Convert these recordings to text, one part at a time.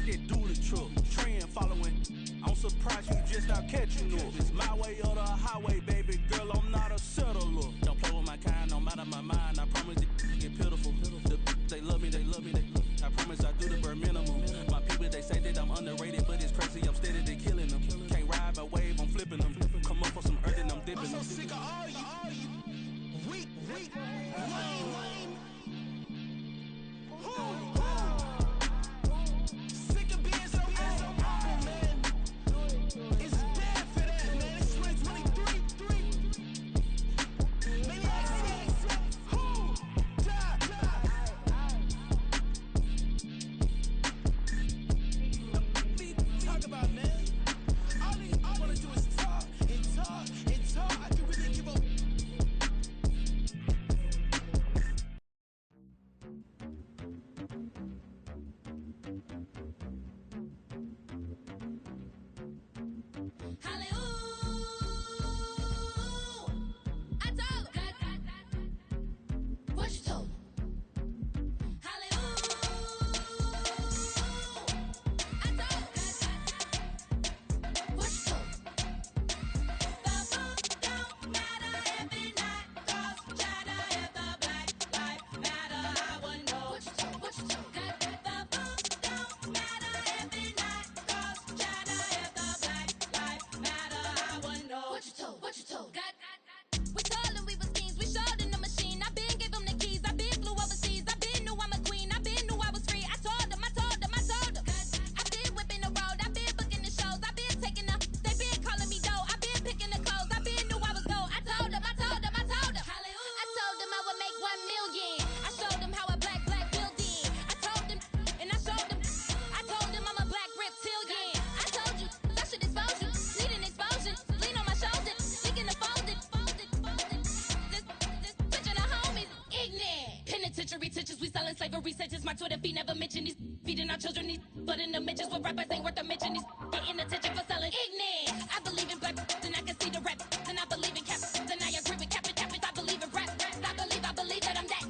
that do the truck. Trend following. I'm surprised you just not catching up. It's my way or the highway, baby girl. I'm not a settler. Don't play with my kind, no matter my mind. I promise it get pitiful. They love me, they love me, they love me. I promise I do the bare minimum. My people, they say that I'm underrated, but it's crazy. I'm steady, they killing them. Can't ride my wave, I'm flipping them. Come up for some earth and I'm dipping them. I'm so sick of all you. Weak, lame. Sick of being so humble, man. It's bad for that, man. It's 2023. Maybe I see. Who? Talk about, man. All I want to do is talk and talk and talk. I can really give up. Slavery sentences, my Twitter feed never mention these feeding our children these, but in the mentions what rappers ain't worth a mention these getting attention for selling ignorant. I believe in black and I can see the rap and I believe in cap and I agree with cap I believe in rap. I believe that I'm that.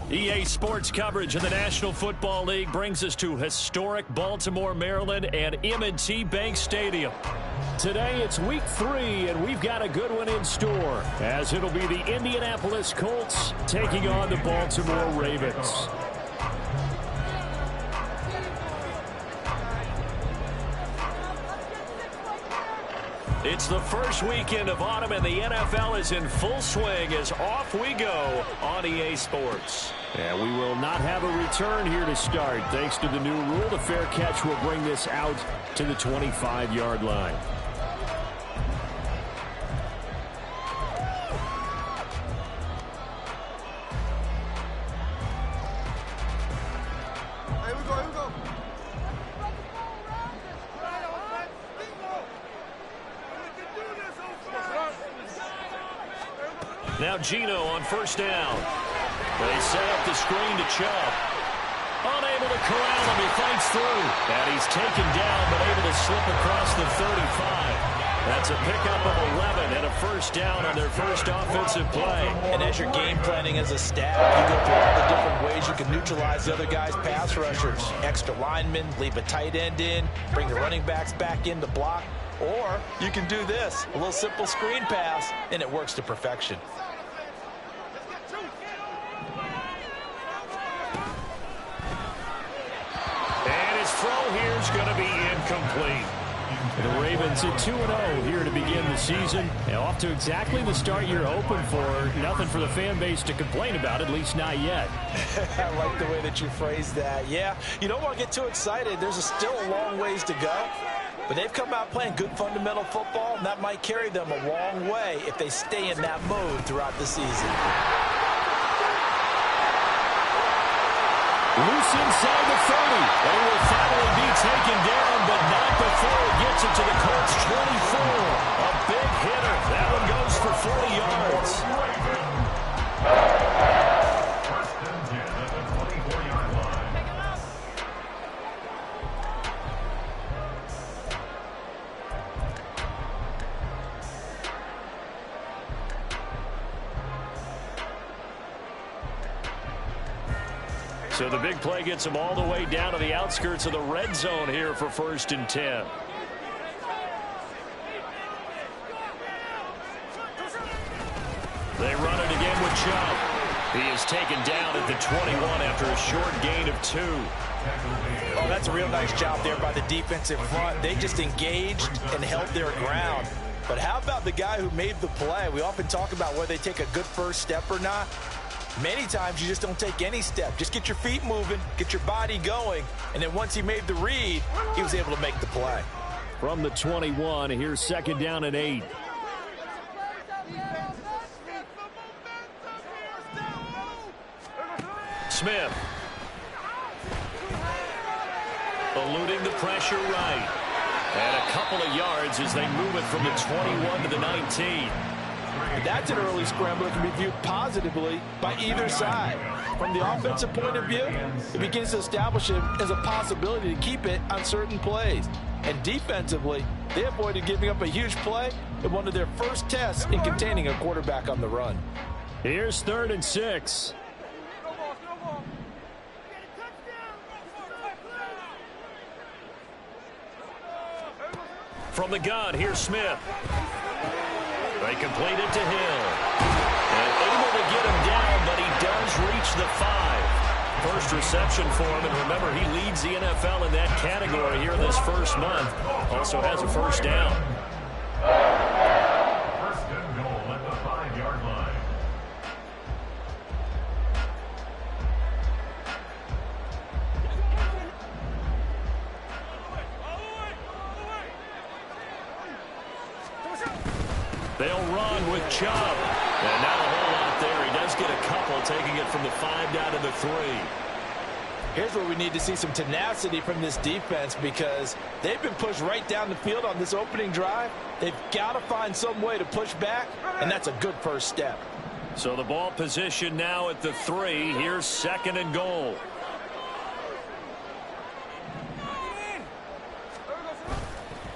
EA Sports coverage of the National Football League brings us to historic Baltimore, Maryland, and M&T Bank Stadium. Today it's week 3, and we've got a good one in store, as it'll be the Indianapolis Colts taking on the Baltimore Ravens. It's the first weekend of autumn, and the NFL is in full swing as off we go on EA Sports. And we will not have a return here to start. Thanks to the new rule, the fair catch will bring this out to the 25-yard line. Now Geno on first down. They set up the screen to Chubb. Unable to corral him. He fights through. And he's taken down, but able to slip across the 35. That's a pickup of 11 and a first down on their first offensive play. And as you're game planning as a staff, you go through all the different ways you can neutralize the other guy's pass rushers. Extra linemen, leave a tight end in, bring the running backs back in to block. Or you can do this, a little simple screen pass, and it works to perfection. And his throw here is going to be incomplete. The Ravens at 2-0 here to begin the season. And off to exactly the start you're hoping for. Nothing for the fan base to complain about, at least not yet. I like the way that you phrased that. Yeah, you don't want to get too excited. There's still a long ways to go. But they've come out playing good fundamental football, and that might carry them a long way if they stay in that mode throughout the season. Loose inside the 30. They will finally be taken down, but not before it gets it to the Colts 24. A big hitter. That one goes for 40 yards. So the big play gets them all the way down to the outskirts of the red zone here for 1st and 10. They run it again with Chubb. He is taken down at the 21 after a short gain of 2. Oh, that's a real nice job there by the defensive front. They just engaged and held their ground. But how about the guy who made the play? We often talk about whether they take a good first step or not. Many times you just don't take any step. Just get your feet moving, get your body going, and then once he made the read, he was able to make the play. From the 21, here's 2nd down and 8. Smith. Eluding the pressure right. And a couple of yards as they move it from the 21 to the 19. That's an early scramble that can be viewed positively by either side. From the offensive point of view, it begins to establish it as a possibility to keep it on certain plays. And defensively, they avoided giving up a huge play in one of their first tests in containing a quarterback on the run. Here's 3rd and 6. From the gun, here's Smith. They complete it to Hill. And able to get him down, but he does reach the 5. First reception for him, and remember, he leads the NFL in that category here in this first month. Also has a first down. First and goal at the 5-yard line. They'll run with Chubb. And not a whole lot there. He does get a couple, taking it from the 5 down to the 3. Here's where we need to see some tenacity from this defense because they've been pushed right down the field on this opening drive. They've got to find some way to push back, and that's a good first step. So the ball position now at the 3. Here's 2nd and goal.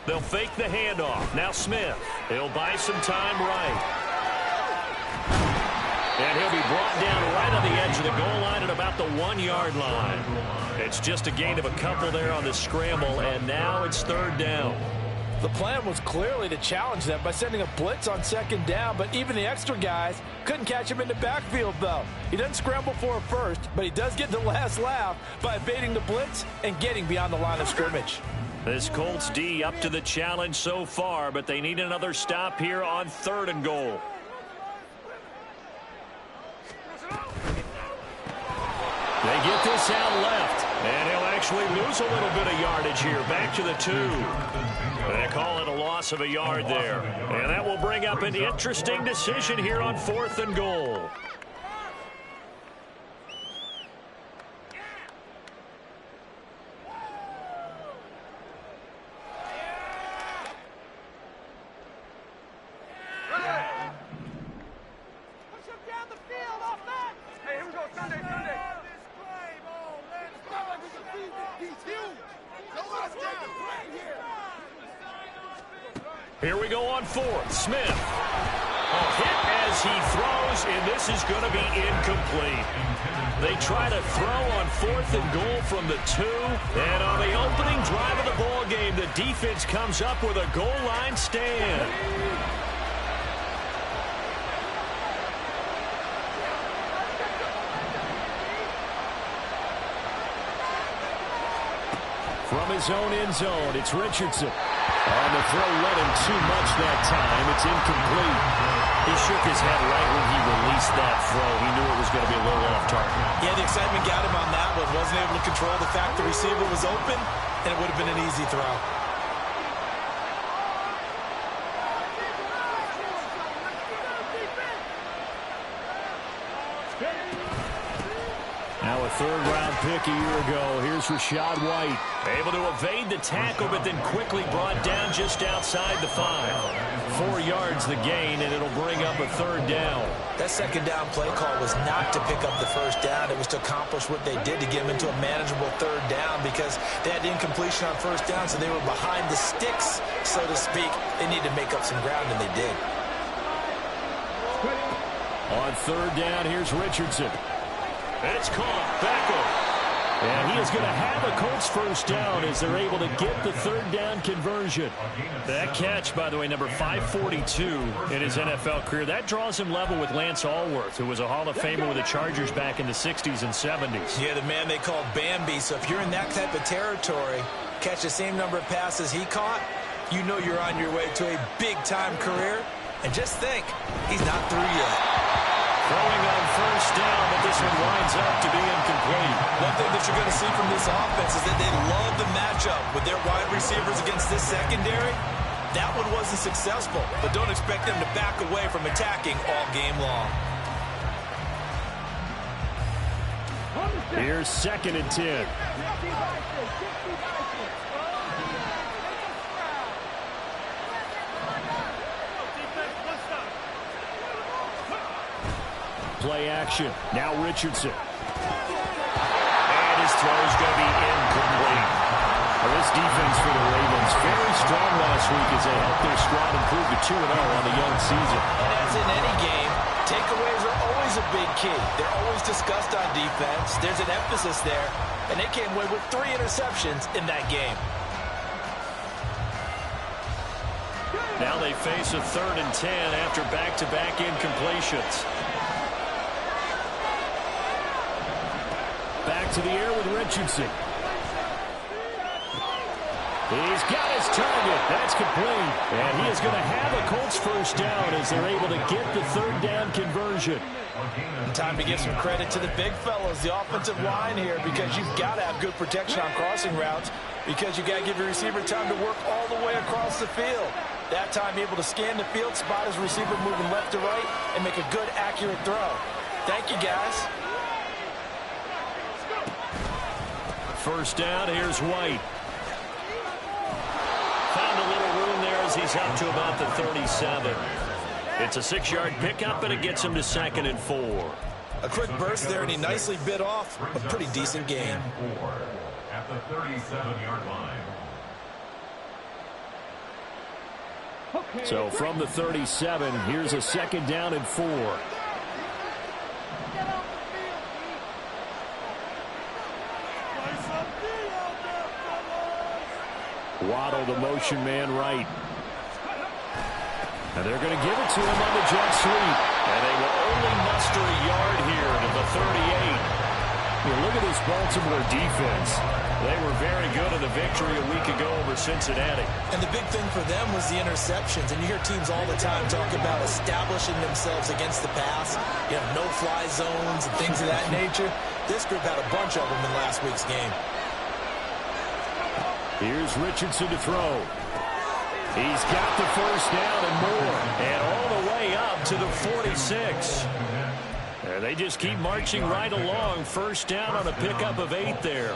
They'll fake the handoff. Now Smith. He'll buy some time right. And he'll be brought down right on the edge of the goal line at about the 1-yard line. It's just a gain of a couple there on the scramble, and now it's 3rd down. The plan was clearly to challenge them by sending a blitz on 2nd down, but even the extra guys couldn't catch him in the backfield, though. He doesn't scramble for it first, but he does get the last laugh by evading the blitz and getting beyond the line of scrimmage. This Colts D up to the challenge so far, but they need another stop here on 3rd and goal. They get this out left, and he'll actually lose a little bit of yardage here. Back to the 2. They call it a loss of a yard there. And that will bring up an interesting decision here on 4th and goal. Here we go on 4th. Smith. A hit as he throws, and this is going to be incomplete. They try to throw on 4th and goal from the 2. And on the opening drive of the ball game, the defense comes up with a goal line stand. From his own end zone, it's Richardson. On the throw, led him too much that time. It's incomplete. He shook his head right when he released that throw. He knew it was going to be a little off target. Yeah, the excitement got him on that one. Wasn't able to control the fact the receiver was open, and it would have been an easy throw. Now a third-round pick a year ago. Here's Rachaad White. Able to evade the tackle, but then quickly brought down just outside the 5. 4 yards the gain, and it'll bring up a third down. That second down play call was not to pick up the first down. It was to accomplish what they did to get them into a manageable third down because they had incompletion on first down, so they were behind the sticks, so to speak. They needed to make up some ground, and they did. On third down, here's Richardson. And it's caught. Beckham. And he is going to have a Colts first down as they're able to get the third down conversion. That catch, by the way, number 542 in his NFL career. That draws him level with Lance Allworth, who was a Hall of Famer with the Chargers back in the 60s and 70s. Yeah, the man they called Bambi. So if you're in that type of territory, catch the same number of passes he caught, you know you're on your way to a big-time career. And just think, he's not through yet. Throwing on first down, but this one winds up to be incomplete. One thing that you're going to see from this offense is that they love the matchup with their wide receivers against this secondary. That one wasn't successful, but don't expect them to back away from attacking all game long. Here's 2nd and 10. Play action. Now Richardson. And his throw is going to be incomplete. Well, this defense for the Ravens very strong last week as they helped their squad improve to 2-0 on the young season. And as in any game, takeaways are always a big key. They're always discussed on defense. There's an emphasis there, and they came away with 3 interceptions in that game. Now they face a 3rd and 10 after back-to-back incompletions. Back to the air with Richardson. He's got his target. That's complete. And he is going to have a Colts first down as they're able to get the third down conversion. Time to give some credit to the big fellows, the offensive line here, because you've got to have good protection on crossing routes because you've got to give your receiver time to work all the way across the field. That time able to scan the field, spot his receiver moving left to right, and make a good, accurate throw. Thank you, guys. First down, here's White. Found a little room there as he's up to about the 37. It's a 6-yard pickup, and it gets him to 2nd and 4. A quick burst there, and he nicely bit off a pretty decent gain. At the 37-yard line. So from the 37, here's a 2nd down and 4. Waddle, the motion man right. And they're going to give it to him on the jet sweep. And they will only muster a yard here to the 38. Look at this Baltimore defense. They were very good in the victory a week ago over Cincinnati. And the big thing for them was the interceptions. And you hear teams all the time talk about establishing themselves against the pass. You have no-fly zones and things of that nature. This group had a bunch of them in last week's game. Here's Richardson to throw. He's got the first down and more. And all the way up to the 46. And they just keep marching right along. First down on a pickup of 8 there.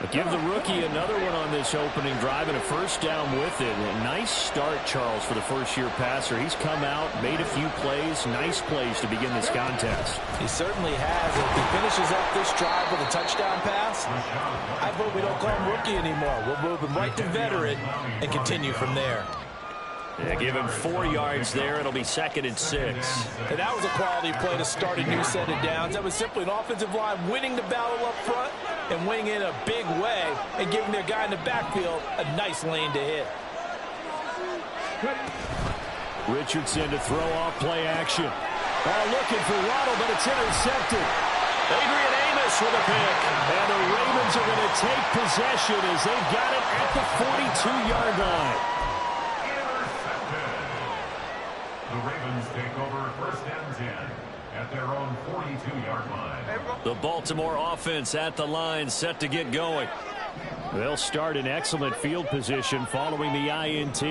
But give the rookie another one on this opening drive and a first down with it. A nice start, Charles, for the first-year passer. He's come out, made a few plays, nice plays to begin this contest. He certainly has. If he finishes up this drive with a touchdown pass, I hope we don't call him rookie anymore. We'll move him right to veteran and continue from there. Yeah, give him 4 yards there. It'll be 2nd and 6. And that was a quality play to start a new set of downs. That was simply an offensive line winning the battle up front and winning in a big way and giving their guy in the backfield a nice lane to hit. Richardson to throw off play action. Looking for Waddle, but it's intercepted. Adrian Amos with a pick. And the Ravens are going to take possession as they've got it at the 42-yard line. The Ravens take over 1st and 10 at their own 42-yard line. The Baltimore offense at the line, set to get going. They'll start in excellent field position following the INT.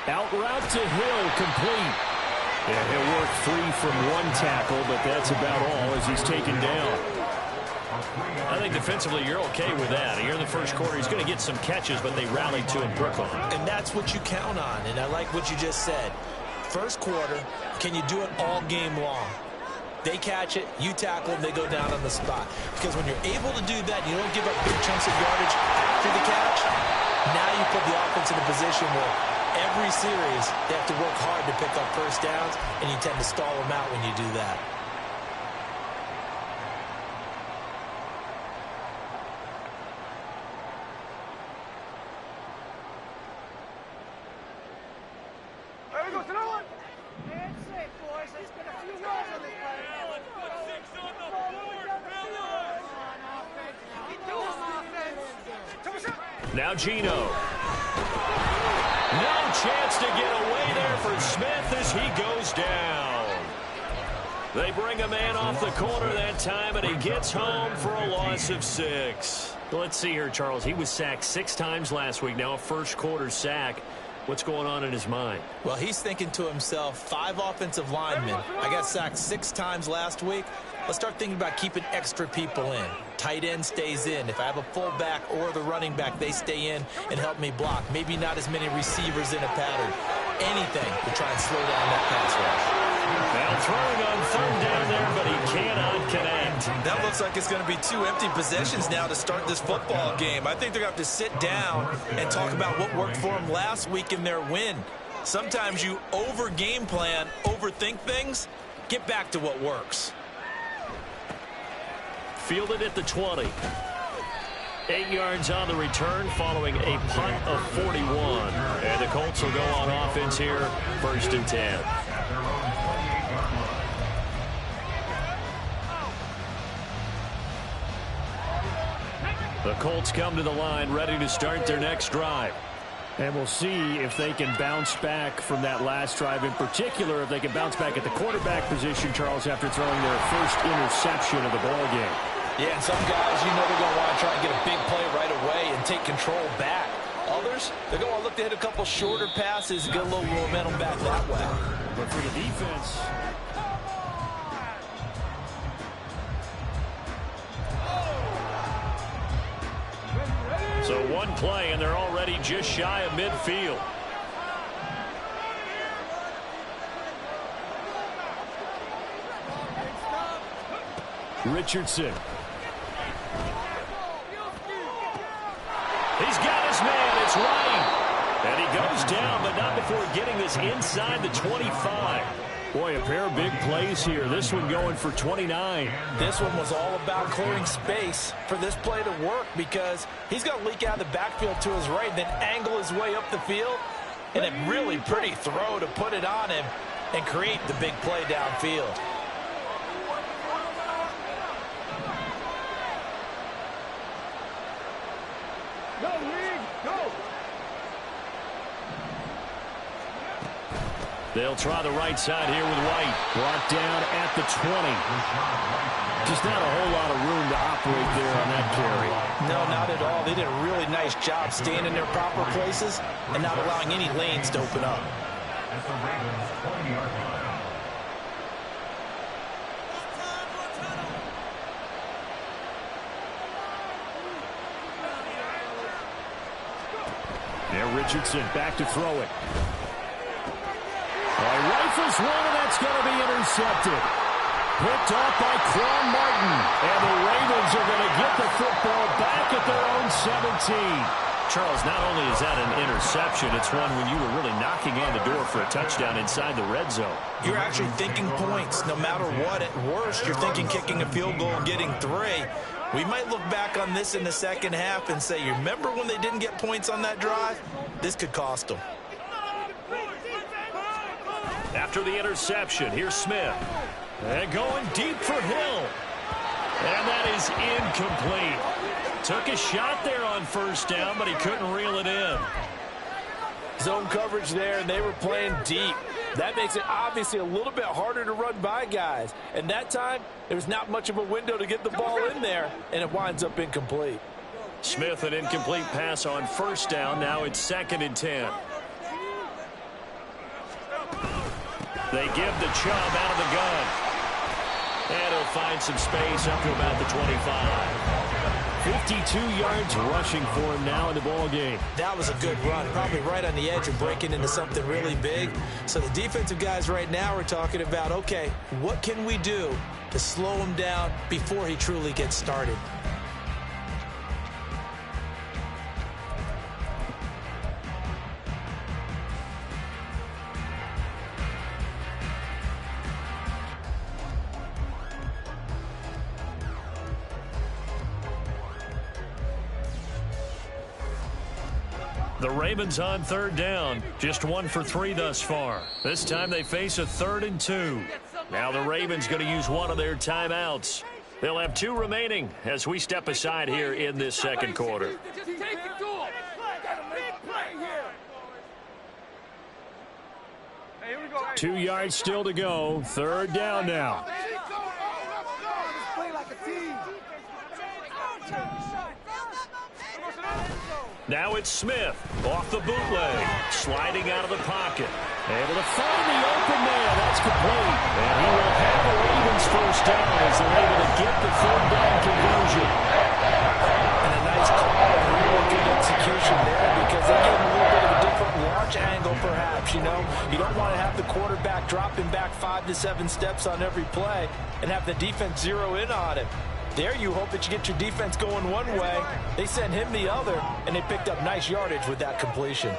Out route to Hill, complete. Yeah, he'll work free from one tackle, but that's about all as he's taken down. I think defensively you're okay with that. Here in the first quarter, he's going to get some catches, but they rallied to him quickly. And that's what you count on, and I like what you just said. First quarter, can you do it all game long? They catch it, you tackle them, they go down on the spot. Because when you're able to do that, you don't give up big chunks of yardage after the catch, now you put the offense in a position where every series they have to work hard to pick up first downs, and you tend to stall them out when you do that. Now Gino. No chance to get away there for Smith as he goes down. They bring a man off the corner that time, and he gets home for a loss of 6. Let's see here, Charles. He was sacked 6 times last week. Now a first quarter sack. What's going on in his mind? Well, he's thinking to himself, 5 offensive linemen. I got sacked 6 times last week. Let's start thinking about keeping extra people in. Tight end stays in. If I have a fullback or the running back, they stay in and help me block. Maybe not as many receivers in a pattern. Anything to try and slow down that pass rush. Now throwing on 3rd down there, but he cannot connect. That looks like it's going to be 2 empty possessions now to start this football game. I think they're going to have to sit down and talk about what worked for them last week in their win. Sometimes you over-game plan, overthink things. Get back to what works. Fielded at the 20. 8 yards on the return following a punt of 41. And the Colts will go on offense here, 1st and 10. The Colts come to the line ready to start their next drive. And we'll see if they can bounce back from that last drive. In particular, if they can bounce back at the quarterback position, Charles, after throwing their first interception of the ball game. Yeah, and some guys, you know, they're going to want to try and get a big play right away and take control back. Others, they're going to want to look to hit a couple shorter passes and get a little momentum back that way. But for the defense, so one play, and they're already just shy of midfield. Richardson. He's got his man. It's Ryan. And he goes down, but not before getting this inside the 25. Boy, a pair of big plays here. This one going for 29. This one was all about clearing space for this play to work because he's going to leak out of the backfield to his right, then angle his way up the field. And a really pretty throw to put it on him and create the big play downfield. They'll try the right side here with White. Brought down at the 20. Just not a whole lot of room to operate there on that carry. No, not at all. They did a really nice job staying in their proper places and not allowing any lanes to open up. At the Ravens 20-yard line. There, Richardson back to throw it. Rifles one, and that's going to be intercepted. Picked off by Quan Martin. And the Ravens are going to get the football back at their own 17. Charles, not only is that an interception, it's one when you were really knocking on the door for a touchdown inside the red zone. You're actually thinking points no matter what. At worst, you're thinking kicking a field goal and getting 3. We might look back on this in the second half and say, you remember when they didn't get points on that drive? This could cost them. After the interception, here's Smith. And going deep for Hill. And that is incomplete. Took a shot there on first down, but he couldn't reel it in. Zone coverage there, and they were playing deep. That makes it obviously a little bit harder to run by guys. And that time, there was not much of a window to get the ball in there, and it winds up incomplete. Smith, an incomplete pass on first down. Now it's 2nd and 10. They give the Chubb out of the gun. And he'll find some space up to about the 25. 52 yards rushing for him now in the ball game. That was a good run, probably right on the edge of breaking into something really big. So the defensive guys right now are talking about, okay, what can we do to slow him down before he truly gets started? The Ravens on third down. Just 1 for 3 thus far. This time they face a 3rd and 2. Now the Ravens going to use one of their timeouts. They'll have 2 remaining as we step aside here in this second quarter. 2 yards still to go. 3rd down now. Now it's Smith off the bootleg, sliding out of the pocket. Able to find the open man. That's complete. And he will have the Ravens first down as they're able to get the 3rd down conversion. And a nice call and real good execution there because they get a little bit of a different launch angle perhaps, you know. You don't want to have the quarterback dropping back 5 to 7 steps on every play and have the defense zero in on him. There you hope that you get your defense going one way. They sent him the other, and they picked up nice yardage with that completion.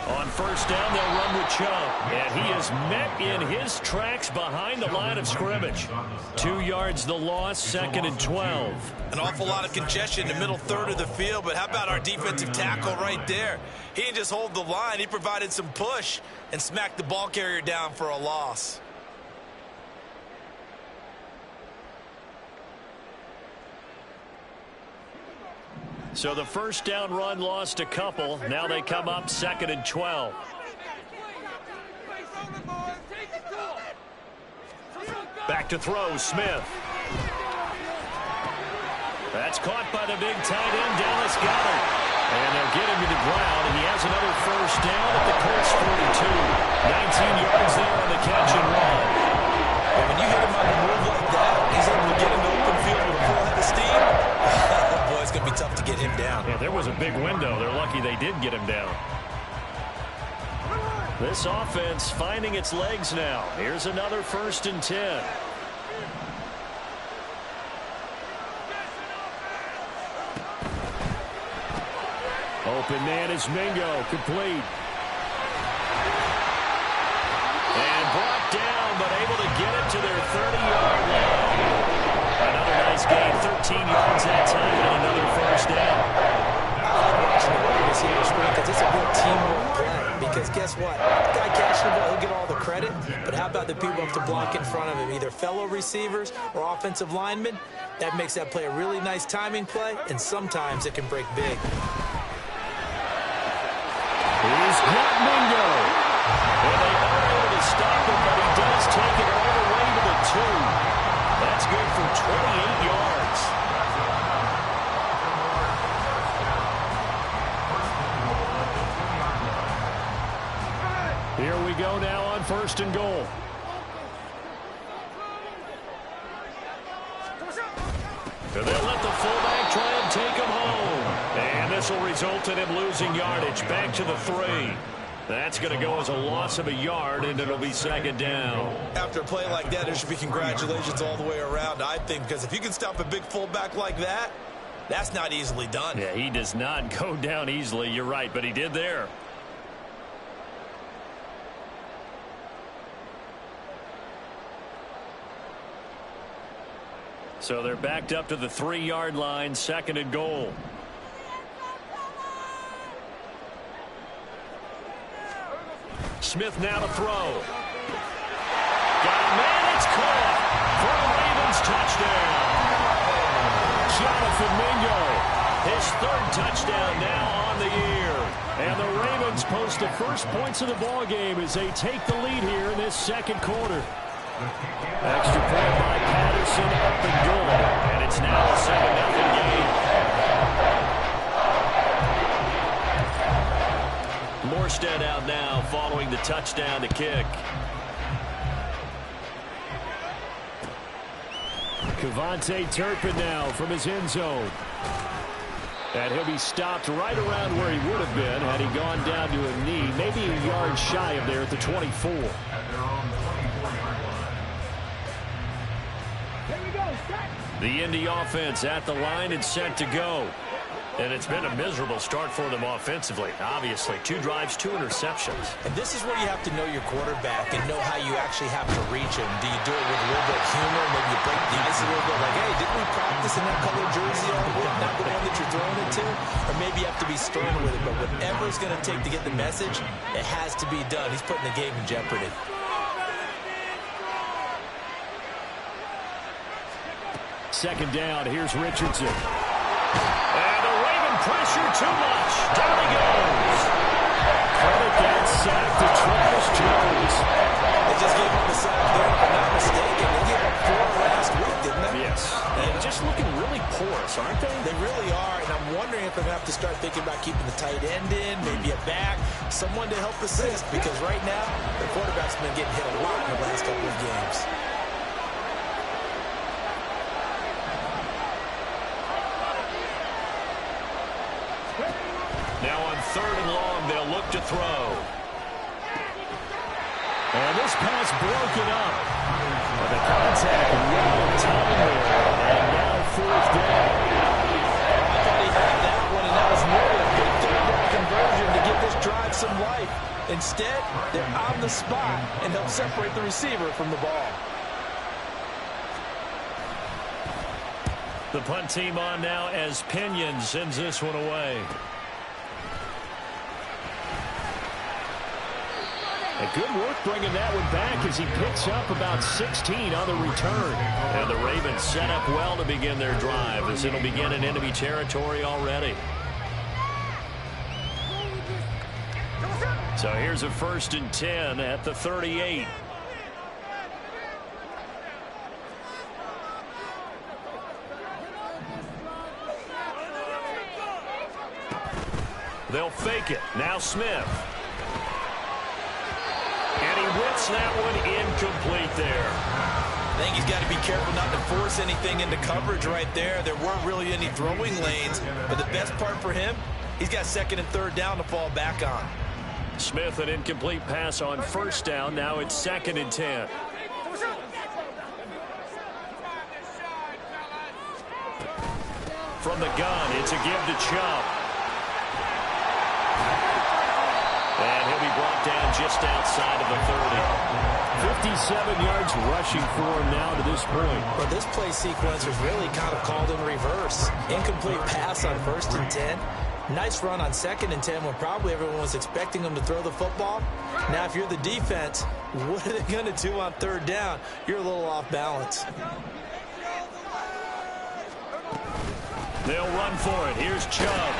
On first down, they'll run with Chubb. And he is met in his tracks behind the line of scrimmage. 2 yards the loss, 2nd and 12. An awful lot of congestion in the middle third of the field, but how about our defensive tackle right there? He didn't just hold the line. He provided some push and smacked the ball carrier down for a loss. So the first down run lost a couple. Now they come up 2nd and 12. Back to throw, Smith. That's caught by the big tight end, Dallas Goedert. And they'll get him to the ground, and he has another first down at the Colts 42. 19 yards there on the catch and run. And when you hit him on the move like that, he's able to get in the open field with a full head of steam. Boy, it's going to be tough to get him down. Yeah, there was a big window. They're lucky they did get him down. This offense finding its legs now. Here's another 1st and 10. Open man is Mingo, complete. And brought down, but able to get it to their 30-yard line. Another nice gain, 13 yards that time, and another first down. Watching the wide receiver screen because it's a good teamwork play. Because guess what? The guy catching the ball, he'll get all the credit. But how about the people up to block in front of him, either fellow receivers or offensive linemen? That makes that play a really nice timing play, and sometimes it can break big. He's got Mingo. And they are able to stop him, but he does take it all the way to the 2. That's good for 28 yards. Here we go now on 1st and goal. And they'll let the fullback try and take him home. And this will result in him losing yardage back to the 3. That's going to go as a loss of a yard, and it'll be 2nd down. After a play like that, there should be congratulations all the way around, I think, because if you can stop a big fullback like that, that's not easily done. Yeah, he does not go down easily. You're right, but he did there. So they're backed up to the 3-yard line, 2nd and goal. Smith now to throw. Got a man, it's caught for a Ravens touchdown. Jonathan Mingo, his 3rd touchdown now on the year. And the Ravens post the first points of the ball game as they take the lead here in this second quarter. Extra point by Patterson, up and good. And it's now a 7-0 game. touchdown to kick. Kevontae Turpin now from his end zone. And he'll be stopped right around where he would have been had he gone down to a knee, maybe a yard shy of there at the 24. The Indy offense at the line and set to go. And it's been a miserable start for them offensively. Obviously, 2 drives, 2 interceptions. And this is where you have to know your quarterback and know how you actually have to reach him. Do you do it with a little bit of humor? Maybe you break the ice a little bit like, hey, didn't we practice in that color jersey all week? Not the one that you're throwing it to? Or maybe you have to be stern with it. But whatever it's going to take to get the message, it has to be done. He's putting the game in jeopardy. Second down, here's Richardson. And the Raven pressure too much. Down he goes. Credit that sack to Travis Jones. They just gave him the sack there, if I'm not mistaken. They gave him 4 last week, didn't they? Yes. And just looking really porous, aren't they? They really are, and I'm wondering if they're going to have to start thinking about keeping the tight end in, maybe a back, someone to help assist, because right now, the quarterback's been getting hit a lot in the last couple of games. Now on 3rd and long, they'll look to throw. And this pass broken up. But the contact right on time there. And now 4th down. I thought he had that one, and that was really a big 3rd-down conversion to give this drive some life. Instead, they're on the spot and help separate the receiver from the ball. The punt team on now as Pinion sends this one away. Good work bringing that one back as he picks up about 16 on the return. And the Ravens set up well to begin their drive as it'll begin in enemy territory already. So here's a 1st and 10 at the 38. They'll fake it. Now Smith. And he whips that one incomplete there. I think he's got to be careful not to force anything into coverage right there. There weren't really any throwing lanes, but the best part for him, he's got 2nd and 3rd down to fall back on. Smith, an incomplete pass on 1st down. Now it's 2nd and 10. From the gun, it's a give to Chubb. And he'll be brought down just outside of the 30. 57 yards rushing for him now to this point. But this play sequence was really kind of called in reverse. Incomplete pass on 1st and 10. Nice run on 2nd and 10 when probably everyone was expecting him to throw the football. Now, if you're the defense, what are they going to do on 3rd down? You're a little off balance. They'll run for it. Here's Chubb.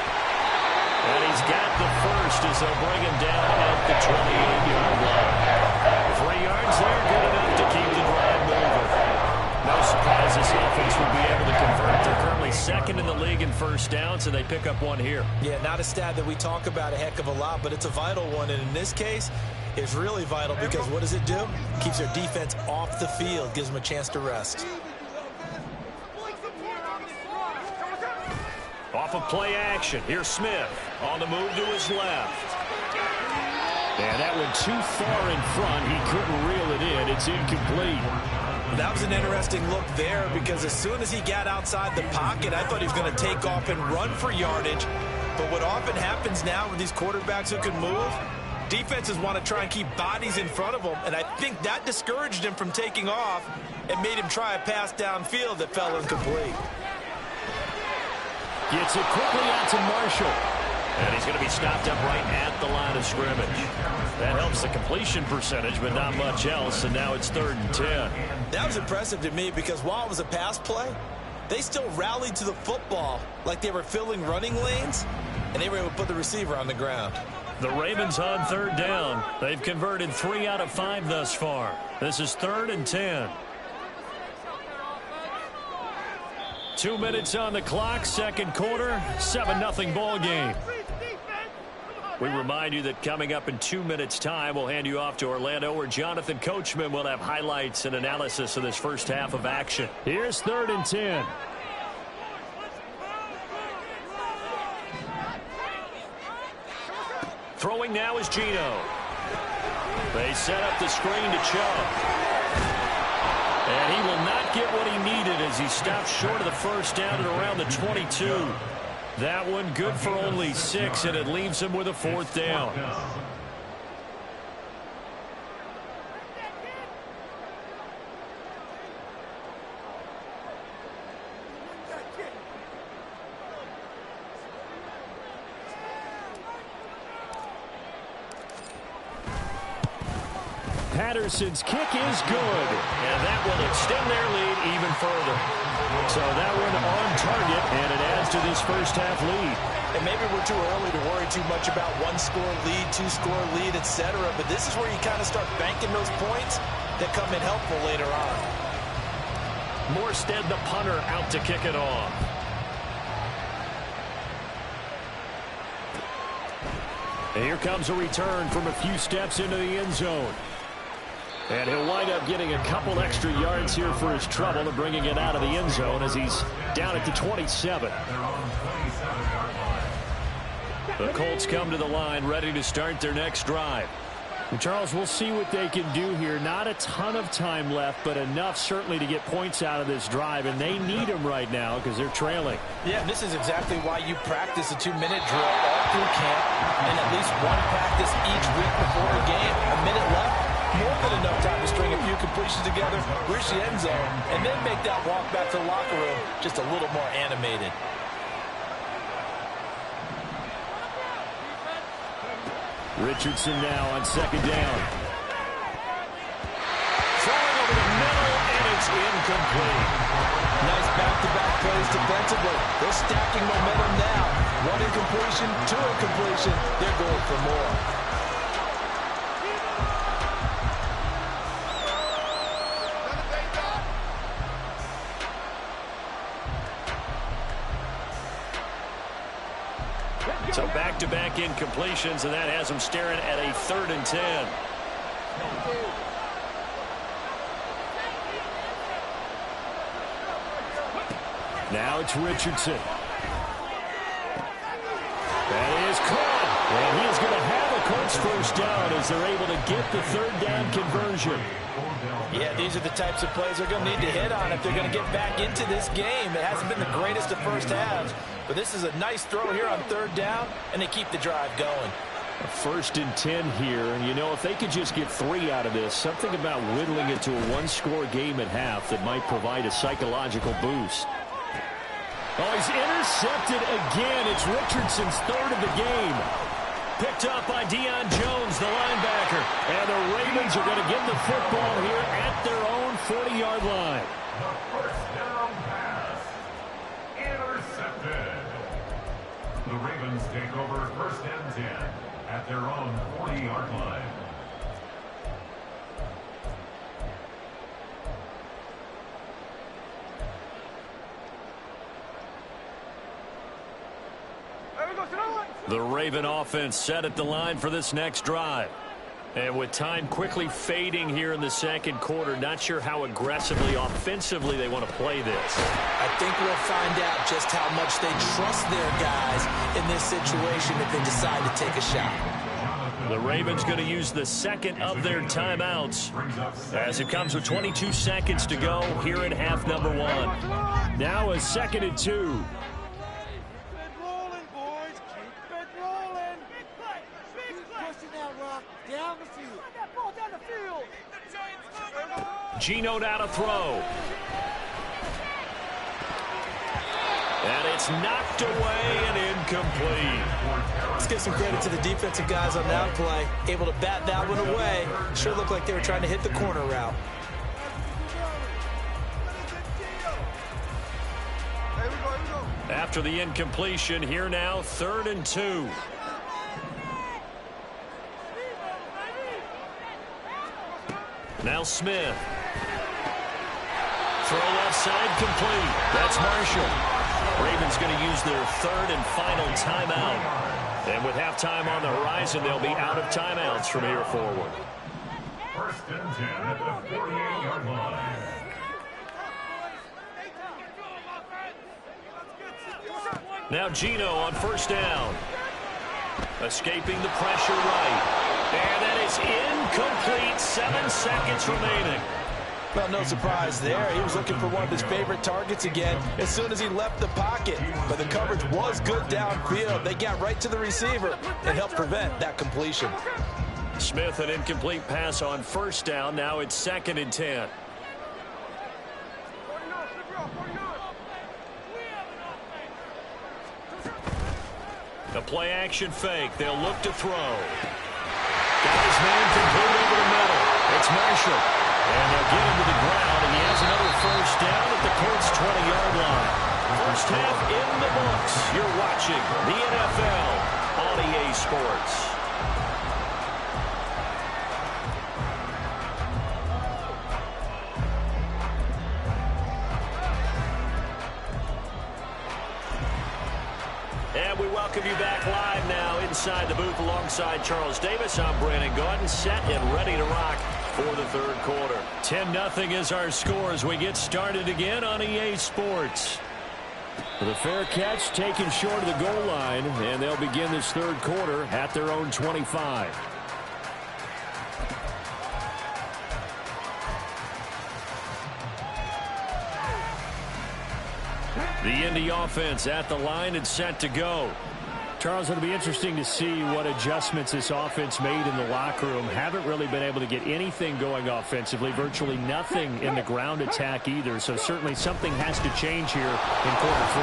And he's got the first as they'll bring him down at the 28-yard line. 3 yards there, good enough to keep the drive moving. No surprise this offense will be able to convert. They're currently 2nd in the league in 1st downs, and they pick up one here. Yeah, not a stat that we talk about a heck of a lot, but it's a vital one. And in this case, it's really vital because what does it do? Keeps their defense off the field, gives them a chance to rest. Off of play action, here's Smith on the move to his left. And that went too far in front. He couldn't reel it in. It's incomplete. That was an interesting look there because as soon as he got outside the pocket, I thought he was going to take off and run for yardage. But what often happens now with these quarterbacks who can move, defenses want to try and keep bodies in front of them. And I think that discouraged him from taking off and made him try a pass downfield that fell incomplete. Gets it quickly out to Marshall. And he's going to be stopped up right at the line of scrimmage. That helps the completion percentage, but not much else, and now it's 3rd and 10. That was impressive to me because while it was a pass play, they still rallied to the football like they were filling running lanes, and they were able to put the receiver on the ground. The Ravens on 3rd down. They've converted 3 out of 5 thus far. This is 3rd and 10. 2 minutes on the clock, 2nd quarter, 7-0 ball game. We remind you that coming up in 2 minutes' time, we'll hand you off to Orlando, where Jonathan Coachman will have highlights and analysis of this first half of action. Here's 3rd and 10. Throwing now is Geno. They set up the screen to Chubb. And he will not get what he needed as he stops short of the first down at around the 22. That one good for only 6, and it leaves him with a 4th down. Patterson's kick is good, and that will extend their lead even further. So that one on target, and it adds to this first half lead. And maybe we're too early to worry too much about 1-score lead, 2-score lead, etc. But this is where you kind of start banking those points that come in helpful later on. Morstead, the punter, out to kick it off. And here comes a return from a few steps into the end zone. And he'll wind up getting a couple extra yards here for his trouble and bringing it out of the end zone as he's down at the 27. The Colts come to the line ready to start their next drive. And Charles, we'll see what they can do here. Not a ton of time left, but enough certainly to get points out of this drive, and they need them right now because they're trailing. Yeah, this is exactly why you practice a 2-minute drill all through camp and at least one practice each week before a game. A minute left. More than enough time to string a few completions together, reach the end zone, and then make that walk back to the locker room just a little more animated. Richardson now on 2nd down. Throwing over the middle, and it's incomplete. Nice back-to-back plays defensively. They're stacking momentum now. 1 incompletion, 2 incompletion. They're going for more. So back-to-back incompletions, and that has them staring at a 3rd and 10. Now it's Richardson. That is caught. And he is going to have a Colts first down as they're able to get the 3rd down conversion. Yeah, these are the types of plays they're going to need to hit on if they're going to get back into this game. It hasn't been the greatest of first halves, but this is a nice throw here on 3rd down, and they keep the drive going. A 1st and 10 here, and you know, if they could just get 3 out of this, something about whittling it to a 1-score game at half that might provide a psychological boost. Oh, he's intercepted again. It's Richardson's 3rd of the game. Picked up by Deion Jones, the linebacker. And the Ravens are going to get the football here at their own 40-yard line. The first down pass. Intercepted. The Ravens take over 1st and 10 at their own 40-yard line. The Raven offense set at the line for this next drive. And with time quickly fading here in the 2nd quarter, not sure how aggressively, offensively they want to play this. I think we'll find out just how much they trust their guys in this situation if they decide to take a shot. The Ravens going to use the 2nd of their timeouts as it comes with 22 seconds to go here in half number 1. Now a 2nd and 2. Geno now to throw. And it's knocked away and incomplete. Let's give some credit to the defensive guys on that play. Able to bat that one away. Sure looked like they were trying to hit the corner route. After the incompletion, here now, 3rd and 2. Now Smith. Throw left side complete. That's Marshall. Ravens going to use their 3rd and final timeout. And with halftime on the horizon, they'll be out of timeouts from here forward. First and 10 at the 48-yard line. Now Gino on first down. Escaping the pressure right. And that is incomplete. 7 seconds remaining. Well, no surprise there. He was looking for one of his favorite targets again as soon as he left the pocket. But the coverage was good downfield. They got right to the receiver and helped prevent that completion. Smith, an incomplete pass on first down. Now it's 2nd and 10. The play action fake. They'll look to throw. Got his man complete over the middle. It's Marshall. And they'll get him to the ground, and he has another first down at the Colts 20-yard line. First half in the books. You're watching the NFL on EA Sports. And we welcome you back live now inside the booth alongside Charles Davis. I'm Brandon Gaudin, set and ready to rock for the third quarter. 10-0 is our score as we get started again on EA Sports. The fair catch taken short of the goal line, and they'll begin this third quarter at their own 25. The Indy offense at the line and set to go. Charles, it'll be interesting to see what adjustments this offense made in the locker room. Haven't really been able to get anything going offensively, virtually nothing in the ground attack either. So certainly something has to change here in quarter 3.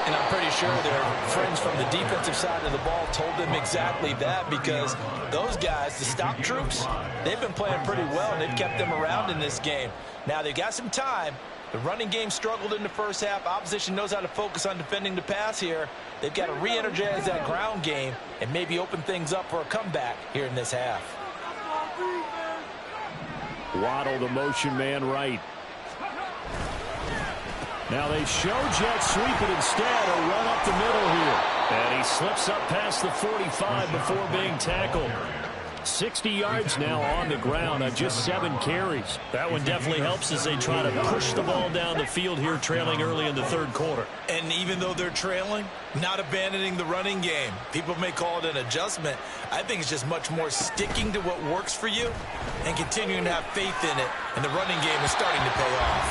And I'm pretty sure their friends from the defensive side of the ball told them exactly that, because those guys, the stop troops, they've been playing pretty well, and they've kept them around in this game. Now, they've got some time. The running game struggled in the first half. Opposition knows how to focus on defending the pass here. They've got to re-energize that ground game and maybe open things up for a comeback here in this half. Waddle, the motion man right. Now they show jet sweep it instead, a run up the middle here. And he slips up past the 45 before being tackled. 60 yards now on the ground on just 7 carries. That one definitely helps as they try to push the ball down the field here, trailing early in the third quarter. And even though they're trailing, not abandoning the running game. People may call it an adjustment. I think it's just much more sticking to what works for you and continuing to have faith in it. And the running game is starting to pay off.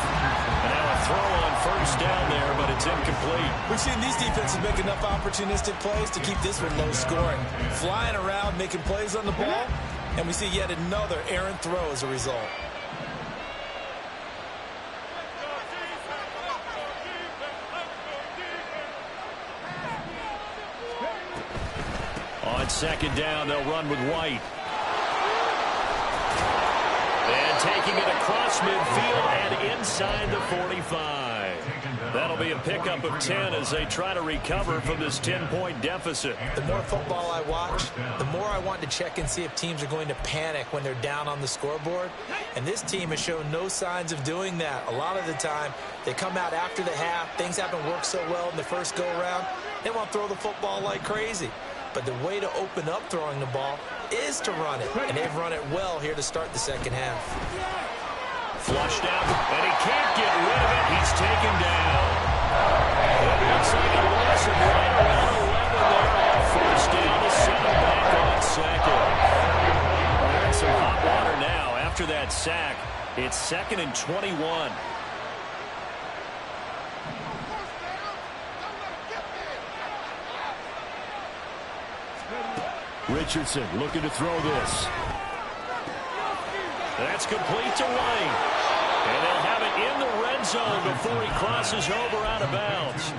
And now a throw on first down there, but it's incomplete. We've seen these defenses make enough opportunistic plays to keep this one low scoring. Flying around, making plays on the ball, and we see yet another errant throw as a result. On second down, they'll run with White. And taking it across midfield and inside the 45. That'll be a pickup of 10 as they try to recover from this 10-point deficit. The more football I watch, the more I want to check and see if teams are going to panic when they're down on the scoreboard. And this team has shown no signs of doing that. A lot of the time, they come out after the half. Things haven't worked so well in the first go-around. They want to throw the football like crazy. But the way to open up throwing the ball is to run it. And they've run it well here to start the second half. Flushed out, and he can't get rid of it. He's taken down. It looks like a loss of right around 11 there on first down to send him back on second. We're in some hot water now after that sack. It's 2nd and 21. Richardson looking to throw this. That's complete to White. And they'll have it in the red zone before he crosses over out of bounds.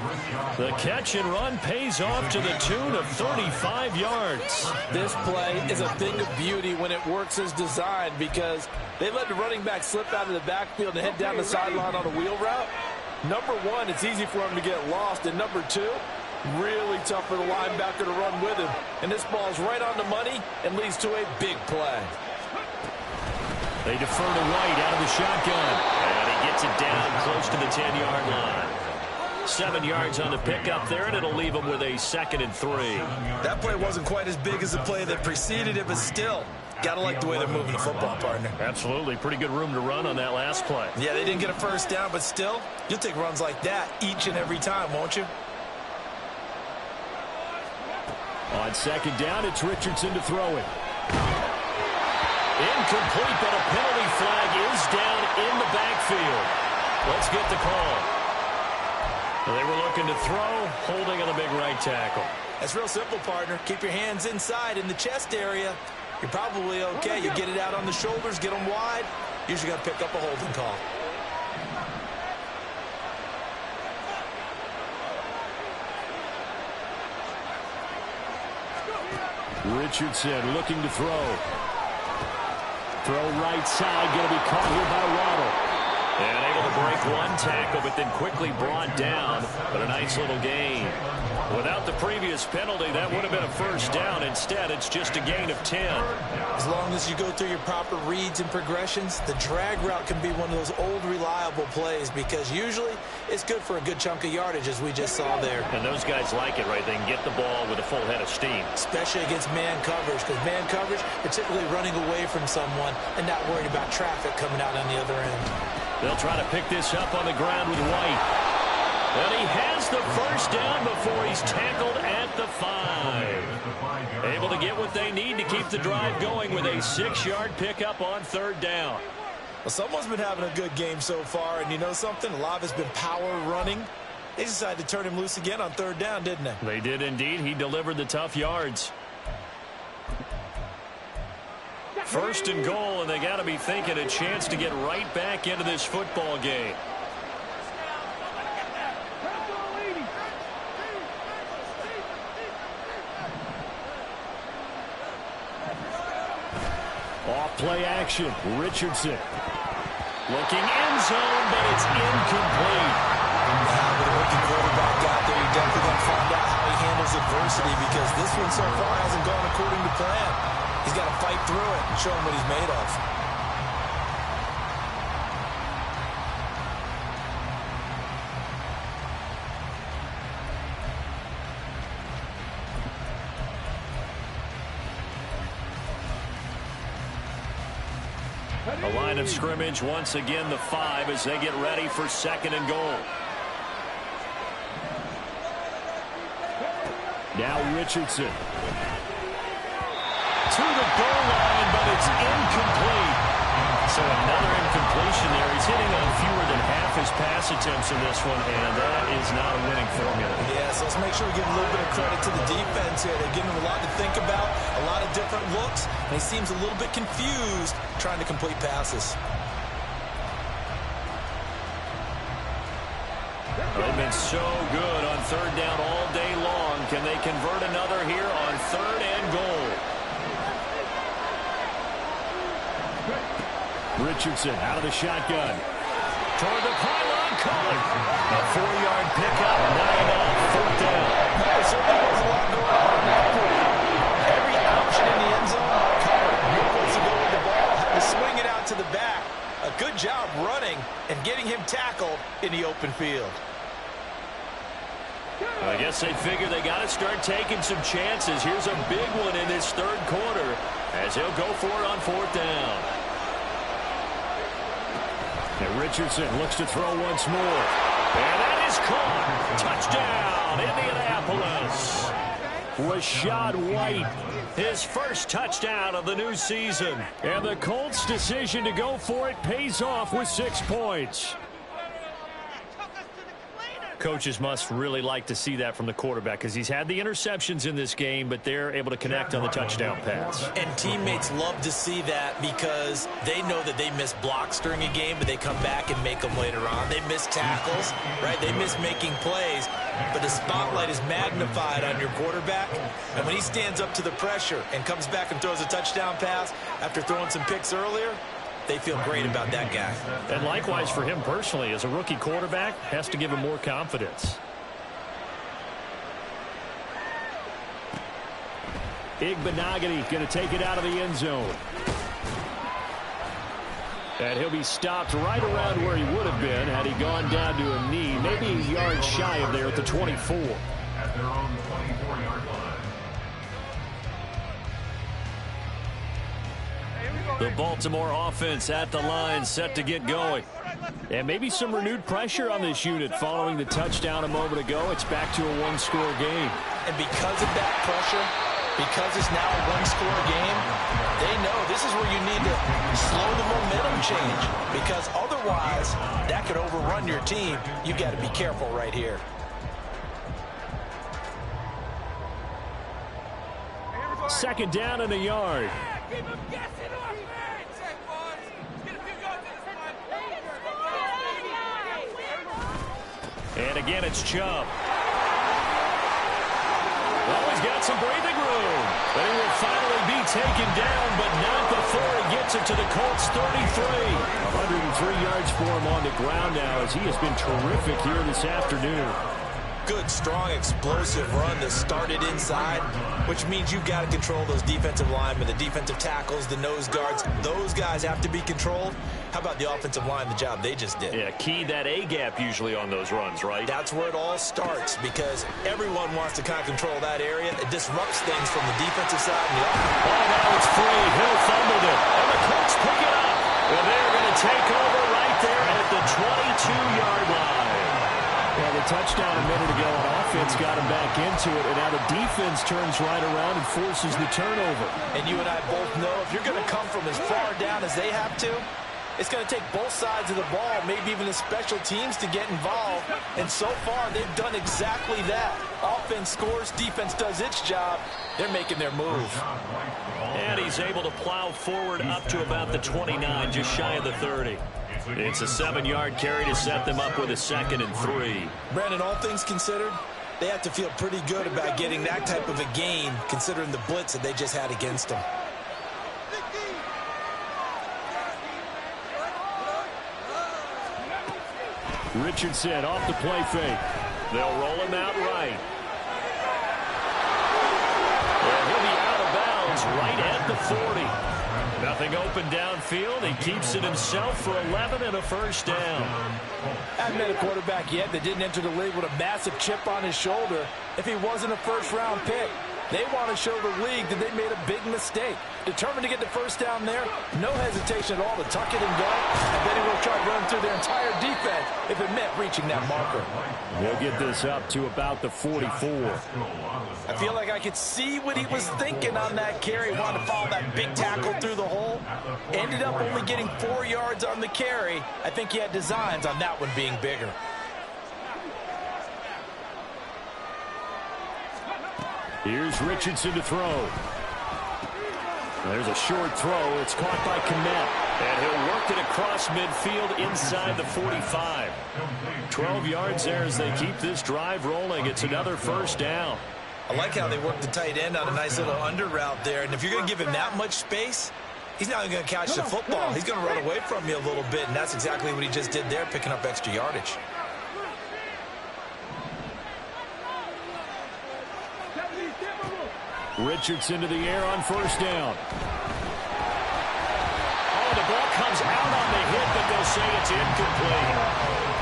The catch and run pays off to the tune of 35 yards. This play is a thing of beauty when it works as designed, because they let the running back slip out of the backfield and head down the sideline on a wheel route. Number one, it's easy for him to get lost. And number two, really tough for the linebacker to run with him. And this ball's right on the money and leads to a big play. They defer to White out of the shotgun. And he gets it down close to the 10-yard line. 7 yards on the pickup there, and it'll leave them with a 2nd and 3. That play wasn't quite as big as the play that preceded it, but still, gotta like the way they're moving the football, partner. Absolutely. Pretty good room to run on that last play. Yeah, they didn't get a first down, but still, you'll take runs like that each and every time, won't you? On 2nd down, it's Richardson to throw it. Incomplete, but a penalty flag is down in the backfield. Let's get the call. They were looking to throw, holding on the big right tackle. That's real simple, partner. Keep your hands inside in the chest area. You're probably okay. You get it out on the shoulders, get them wide. Usually got to pick up a holding call. Richardson looking to throw. Throw right side, going to be caught here by Waddle. And able to break one tackle, but then quickly brought down. But a nice little gain. Without the previous penalty, that would have been a first down. Instead, it's just a gain of 10. As long as you go through your proper reads and progressions, the drag route can be one of those old reliable plays because usually it's good for a good chunk of yardage, as we just saw there. And those guys like it, right? They can get the ball with a full head of steam. Especially against man coverage, because man coverage, particularly running away from someone and not worried about traffic coming out on the other end. They'll try to pick this up on the ground with White. And he has the first down before he's tackled at the 5. Able to get what they need to keep the drive going with a 6-yard pickup on 3rd down. Well, someone's been having a good game so far, and you know something? A lot has been power running. They decided to turn him loose again on 3rd down, didn't they? They did indeed. He delivered the tough yards. 1st and goal, and they got to be thinking a chance to get right back into this football game. Off-play action. Richardson. Looking end zone, but it's incomplete. With a rookie quarterback out there, you're definitely going to find out how he handles adversity because this one so far hasn't gone according to plan. He's got to fight through it and show him what he's made of. A line of scrimmage, once again the 5 as they get ready for 2nd and goal. Now Richardson. To the goal line, but it's incomplete. So another incompletion there. He's hitting on fewer than half his pass attempts in this one, and that is not a winning formula. Yeah, so let's make sure we give a little bit of credit to the defense here. They're giving him a lot to think about, a lot of different looks, and he seems a little bit confused trying to complete passes. They've been so good on 3rd down all day long. Can they convert another here on 3rd and goal? Richardson out of the shotgun. Toward the pylon, caught. A 4-yard pickup, 9-off, 4th down. There certainly was a lot going on in that play. Every option in the end zone covered. No place to go with the ball. Had to swing it out to the back. A good job running and getting him tackled in the open field. I guess they figure they got to start taking some chances. Here's a big one in this 3rd quarter as he'll go for it on 4th down. And Richardson looks to throw once more. And that is caught. Touchdown, Indianapolis. Rachaad White, his first touchdown of the new season. And the Colts' decision to go for it pays off with 6 points. Coaches must really like to see that from the quarterback because he's had the interceptions in this game, but they're able to connect on the touchdown pass. And teammates love to see that because they know that they miss blocks during a game, but they come back and make them later on. They miss tackles, right? They miss making plays, but the spotlight is magnified on your quarterback. And when he stands up to the pressure and comes back and throws a touchdown pass after throwing some picks earlier, they feel great about that guy. And likewise for him personally, as a rookie quarterback, has to give him more confidence. Igbinoghene going to take it out of the end zone. And he'll be stopped right around where he would have been had he gone down to a knee, maybe a yard shy of there at the 24. At their own 24-yard line. The Baltimore offense at the line, set to get going. And maybe some renewed pressure on this unit following the touchdown a moment ago. It's back to a one-score game. And because of that pressure, because it's now a one-score game, they know this is where you need to slow the momentum change. Because otherwise, that could overrun your team. You've got to be careful right here. Second down and a yard. And again, it's Chubb. Well, he's got some breathing room. But he will finally be taken down, but not before he gets it to the Colts 33. 103 yards for him on the ground now as he has been terrific here this afternoon. Good, strong, explosive run that started inside, which means you've got to control those defensive linemen, the defensive tackles, the nose guards. Those guys have to be controlled. How about the offensive line, the job they just did? Yeah, key that A-gap usually on those runs, right? That's where it all starts because everyone wants to kind of control that area. It disrupts things from the defensive side. And the offensive. Oh, now it's free. Hill fumbled it. And the Colts pick it up. And they're going to take over right there at the 22-yard line. Well, the touchdown a minute ago on offense got him back into it, and now the defense turns right around and forces the turnover. And you and I both know if you're going to come from as far down as they have to, it's going to take both sides of the ball, maybe even the special teams to get involved. And so far, they've done exactly that. Offense scores, defense does its job. They're making their move. And he's able to plow forward up to about the 29, just shy of the 30. It's a 7-yard carry to set them up with a 2nd and 3. Brandon, all things considered, they have to feel pretty good about getting that type of a gain, considering the blitz that they just had against them. Richardson off the play fake. They'll roll him out right. And he'll be out of bounds right at the 40. Nothing open downfield. He keeps it himself for 11 and a first down. I haven't met a quarterback yet that didn't enter the league with a massive chip on his shoulder if he wasn't a first-round pick. They want to show the league that they made a big mistake. Determined to get the first down there, no hesitation at all to tuck it and go. I bet he will try to run through their entire defense if it meant reaching that marker. He'll get this up to about the 44. I feel like I could see what he was thinking on that carry. Wanted to follow that big tackle through the hole. Ended up only getting 4 yards on the carry. I think he had designs on that one being bigger. Here's Richardson to throw. There's a short throw. It's caught by Kmet. And he'll work it across midfield inside the 45. 12 yards there as they keep this drive rolling. It's another first down. I like how they work the tight end on a nice little under route there. And if you're going to give him that much space, he's not going to catch the football. He's going to run away from you a little bit. And that's exactly what he just did there, picking up extra yardage. Richardson to the air on first down. Oh, the ball comes out on the hit, but they'll say it's incomplete.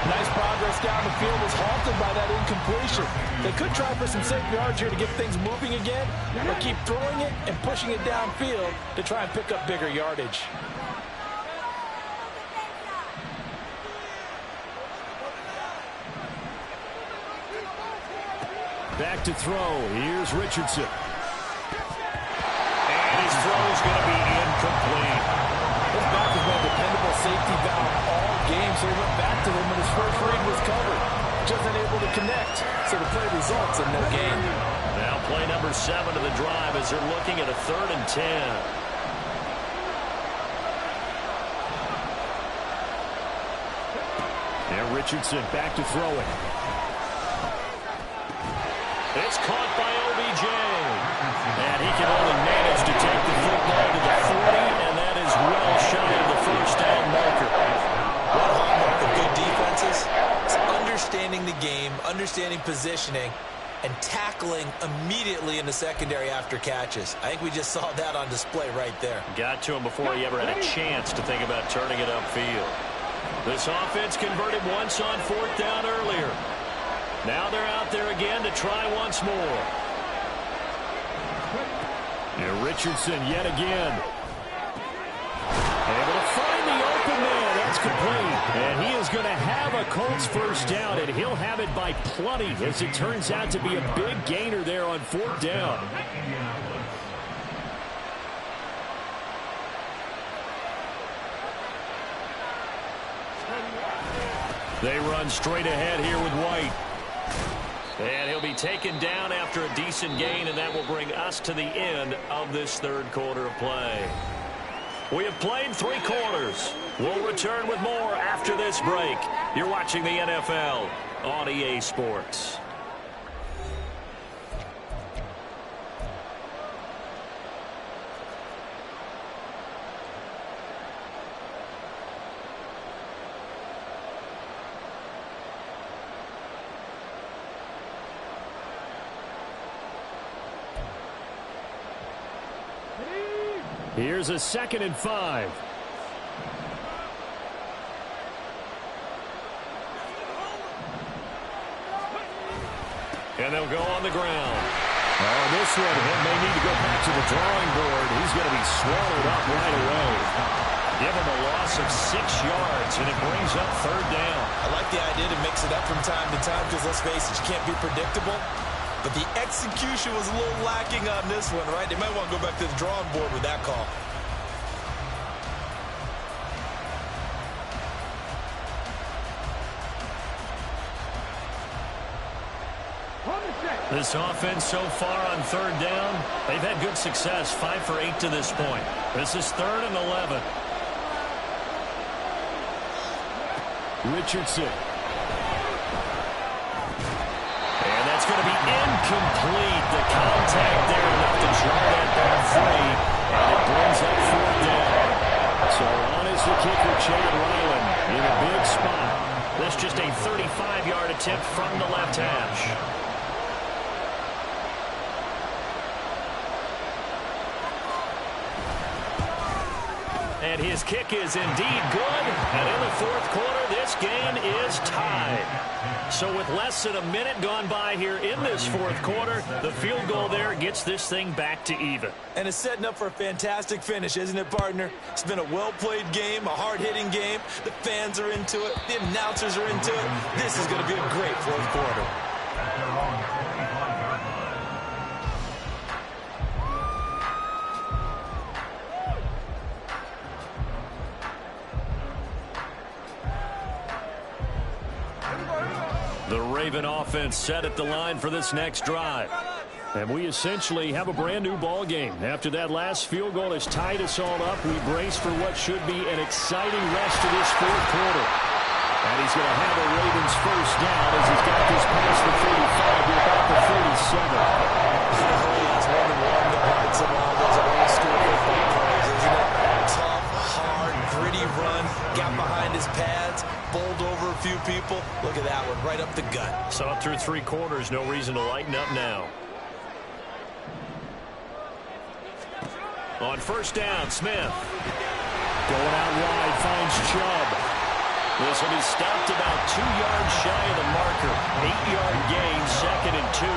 Nice progress down the field was halted by that incompletion. They could try for some safe yards here to get things moving again, but keep throwing it and pushing it downfield to try and pick up bigger yardage. Back to throw. Here's Richardson. His throw is going to be incomplete. This back has been a dependable safety valve all game, so he went back to him when his first read was covered. Just unable to connect, so the play results in no gain. Now play number 7 of the drive as they're looking at a 3rd and 10. And Richardson back to throw it. It's caught by OBJ. And he can only manage to take the football to the 40, and that is well shy of the first down marker. What hallmark of good defenses? It's understanding the game, understanding positioning, and tackling immediately in the secondary after catches. I think we just saw that on display right there. Got to him before he ever had a chance to think about turning it upfield. This offense converted once on 4th down earlier. Now they're out there again to try once more. And Richardson yet again. Able to find the open man. That's complete. And he is going to have a Colts first down, and he'll have it by plenty, as it turns out to be a big gainer there on 4th down. They run straight ahead here with White. And he'll be taken down after a decent gain, and that will bring us to the end of this 3rd quarter of play. We have played 3 quarters. We'll return with more after this break. You're watching the NFL on EA Sports. Here's a 2nd and 5. And they'll go on the ground. Oh, this one, he may need to go back to the drawing board. He's going to be swallowed up right away. Give him a loss of 6 yards, and it brings up 3rd down. I like the idea to mix it up from time to time because, let's face it, you can't be predictable. But the execution was a little lacking on this one, right? They might want to go back to the drawing board with that call. This offense so far on 3rd down, they've had good success, 5 for 8 to this point. This is 3rd and 11. Richardson. And that's going to be incomplete. The contact there enough to jar that ball free, and it brings up 4th down. So on is the kicker, Chad Ryland, in a big spot. That's just a 35-yard attempt from the left hash. And his kick is indeed good. And in the 4th quarter, this game is tied. So with less than a minute gone by here in this 4th quarter, the field goal there gets this thing back to even. And it's setting up for a fantastic finish, isn't it, partner? It's been a well-played game, a hard-hitting game. The fans are into it. The announcers are into it. This is going to be a great 4th quarter. The Raven offense set at the line for this next drive. And we essentially have a brand-new ball game. After that last field goal has tied us all up, we brace for what should be an exciting rest of this 4th quarter. And he's going to have a Ravens first down as he's got this past the 35 to about the 37. It's one and one to hide some of those old school football players, isn't it? Tough, hard, gritty run, got behind his pads, bowled over a few people. Look at that one, right up the gut. So up through 3 quarters, no reason to lighten up now. On first down, Smith. Going out wide, finds Chubb. This will be stopped about 2 yards shy of the marker. 8-yard gain, 2nd and 2.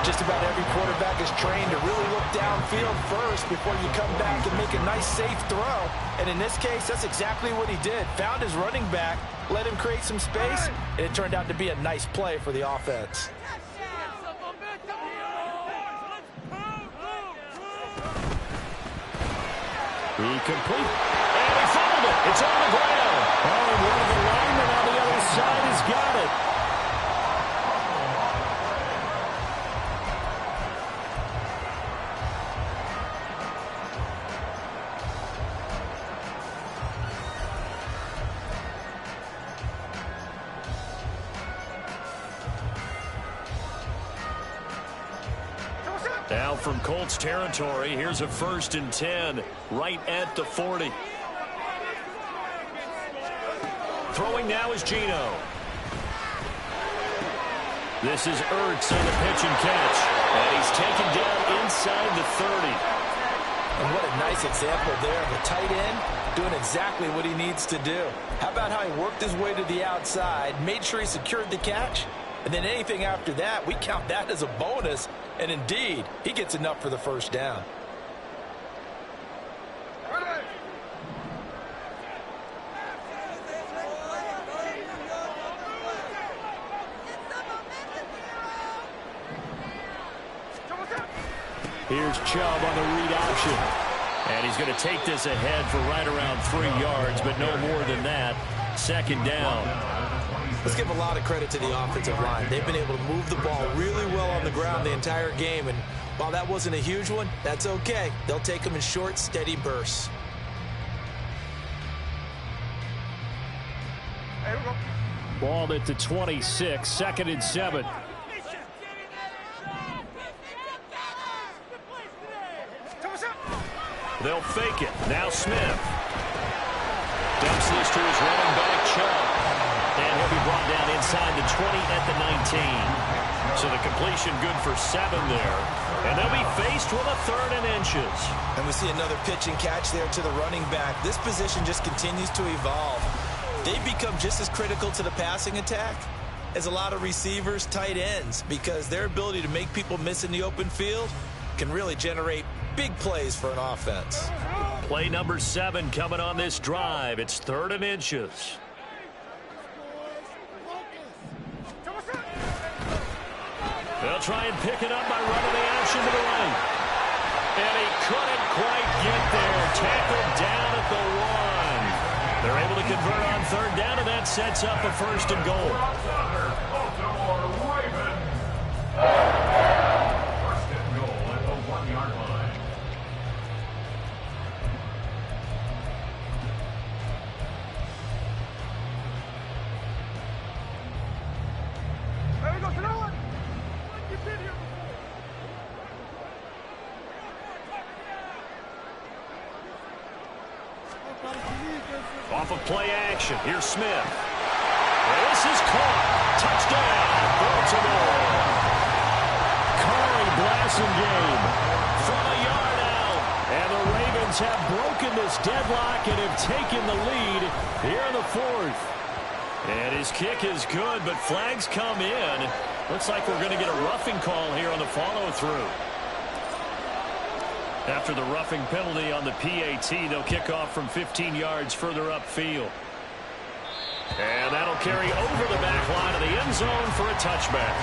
Just about every quarterback is trained to really look downfield first before you come back and make a nice, safe throw. And in this case, that's exactly what he did. Found his running back, let him create some space, and it turned out to be a nice play for the offense. He complete. And he fumbled it. It's on the ground. Oh, and one of the linemen on the other side has got it. Now from Colts territory, here's a 1st and 10 right at the 40. Throwing now is Geno. This is Ertz on the pitch and catch. And he's taken down inside the 30. And what a nice example there of a tight end doing exactly what he needs to do. How about how he worked his way to the outside, made sure he secured the catch, and then anything after that, we count that as a bonus. And indeed, he gets enough for the first down. Here's Chubb on the read option. And he's going to take this ahead for right around 3 yards, but no more than that. Second down. Let's give a lot of credit to the offensive line. They've been able to move the ball really well on the ground the entire game. And while that wasn't a huge one, that's okay. They'll take them in short, steady bursts. Ball at the 26, 2nd and 7. They'll fake it. Now Smith. Dumps this to his running back, Chubb. And he'll be brought down inside the 20 at the 19. So the completion good for 7 there. And they'll be faced with a 3rd and inches. And we see another pitch and catch there to the running back. This position just continues to evolve. They've become just as critical to the passing attack as a lot of receivers, tight ends, because their ability to make people miss in the open field can really generate big plays for an offense. Play number 7 coming on this drive. It's 3rd and inches. They'll try and pick it up by running the action to the right. And he couldn't quite get there. Tackled down at the 1. They're able to convert on 3rd down, and that sets up a 1st and goal. Off of play action. Here's Smith. And this is caught. Touchdown, Baltimore. Corey Blasingame from a yard out. And the Ravens have broken this deadlock and have taken the lead here in the 4th. And his kick is good, but flags come in. Looks like we're going to get a roughing call here on the follow-through. After the roughing penalty on the PAT, they'll kick off from 15 yards further upfield. And that'll carry over the back line of the end zone for a touchback.